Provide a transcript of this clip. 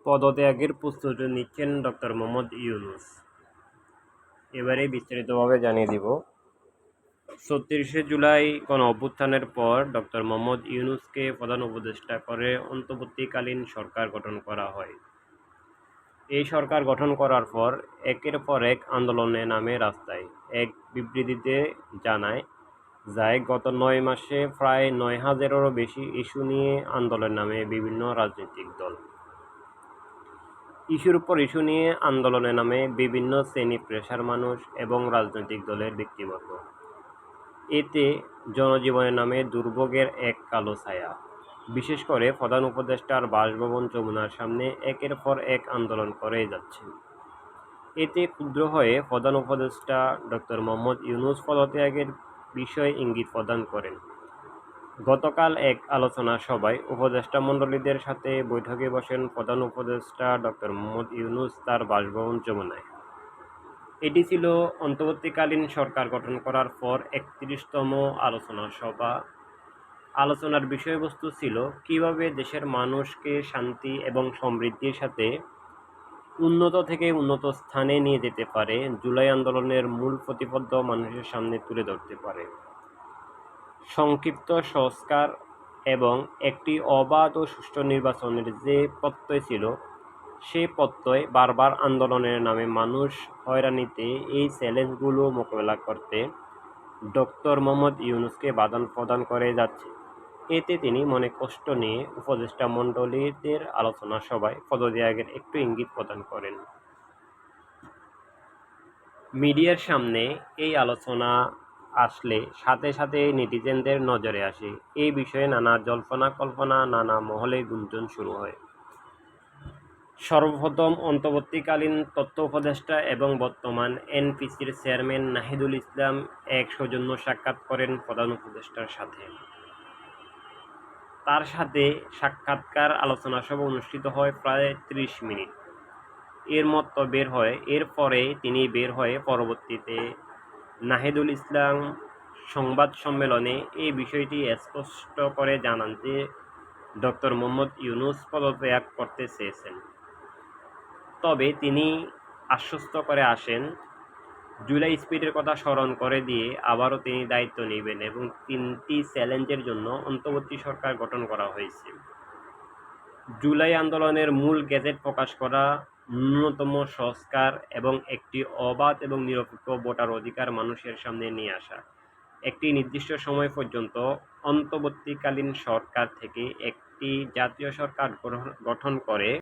পদত্যাগের প্রস্তুতি নিচ্ছেন ডক্টর মোহাম্মদ ইউনূস। এবারে বিস্তারিতভাবে জানিয়ে দিব। ৩৬শে জুলাই গণঅভ্যুত্থানের পর ডক্টর মোহাম্মদ ইউনূসকে প্রধান উপদেষ্টা করে অন্তর্বর্তীকালীন সরকার গঠন করা হয়। এই সরকার গঠন করার পর একের পর এক আন্দোলনে নামে রাস্তায়। এক বিবৃতিতে জানায় যায়, গত ৯ মাসে প্রায় ৯,০০০-এরও বেশি ইস্যু নিয়ে আন্দোলনে নামে বিভিন্ন রাজনৈতিক দল। ইস্যুর পর ইস্যু নিয়ে আন্দোলনে নামে বিভিন্ন শ্রেণী পেশার মানুষ এবং রাজনৈতিক দলের ব্যক্তিবর্গ। এতে জনজীবনের নামে দুর্ভোগের এক কালো ছায়া। বিশেষ করে প্রধান উপদেষ্টার বাসভবন যমুনার সামনে একের পর এক আন্দোলন করে যাচ্ছে। এতে ক্ষুব্ধ হয়ে প্রধান উপদেষ্টা ডক্টর মোহাম্মদ ইউনূস পদত্যাগের বিষয়ে ইঙ্গিত প্রদান করেন। গতকাল এক আলোচনা সভায় উপদেষ্টা মণ্ডলীদের সাথে বৈঠকে বসেন প্রধান উপদেষ্টা ডক্টর মোহাম্মদ ইউনূস তার বাসভবন যমুনায়। এটি ছিল অন্তর্বর্তীকালীন সরকার গঠন করার পর ৩১তম আলোচনা সভা। আলোচনার বিষয়বস্তু ছিল কিভাবে দেশের মানুষকে শান্তি এবং সমৃদ্ধির সাথে উন্নত থেকে উন্নত স্থানে নিয়ে যেতে পারে, জুলাই আন্দোলনের মূল প্রতিপাদ্য মানুষের সামনে তুলে ধরতে পারে। সংক্ষিপ্ত সংস্কার এবং একটি অবাধ ও সুষ্ঠু নির্বাচনের যে প্রত্যয় ছিল, সে প্রত্যয় বারবার আন্দোলনের নামে মানুষ হয়রানিতে এই চ্যালেঞ্জগুলো মোকাবেলা করতে ডক্টর মোহাম্মদ ইউনূসকে বাধা প্রদান করে যাচ্ছে। এতে তিনি মনে কষ্ট নিয়ে উপদেষ্টা মণ্ডলীদের আলোচনা সভায় পদত্যাগের একটু ইঙ্গিত প্রদান করেন। মিডিয়ার সামনে এই আলোচনা আসলে সাথে সাথে নেটিজেনদের নজরে আসে। এই বিষয়ে নানা জল্পনা কল্পনা, নানা মহলে গুঞ্জন শুরু হয়। সর্বপ্রথম অন্তর্বর্তীকালীন তথ্য উপদেষ্টা এবং বর্তমান এনপিসির চেয়ারম্যান নাহিদুল ইসলাম এক সৌজন্য সাক্ষাৎ করেন প্রধান উপদেষ্টার সাথে। তার সাথে সাক্ষাৎকার আলোচনা সভা অনুষ্ঠিত হয় প্রায় ৩০ মিনিট। এর মত বের হয়। এরপরে তিনি বের হয়ে পরবর্তীতে নাহিদুল ইসলাম সংবাদ সম্মেলনে এই বিষয়টি স্পষ্ট করে জানান যে ডক্টর মোহাম্মদ ইউনূস পদত্যাগ করতে চেয়েছেন। তবে তিনি আশ্বস্ত করে আসেন, জুলাই স্পিডের কথা স্মরণ করে দিয়ে আবারও তিনি দায়িত্ব নেবেন এবং ৩টি চ্যালেঞ্জের জন্য অন্তর্বর্তী সরকার গঠন করা হয়েছে। জুলাই আন্দোলনের মূল গেজেট প্রকাশ করা, ন্যূনতম সংস্কার এবং একটি অবাধ এবং নিরপেক্ষ ভোটার অধিকার মানুষের সামনে নিয়ে আসা। একটি নির্দিষ্ট সময় পর্যন্ত অন্তর্বর্তীকালীন সরকার থেকে একটি জাতীয় সরকার গঠন করে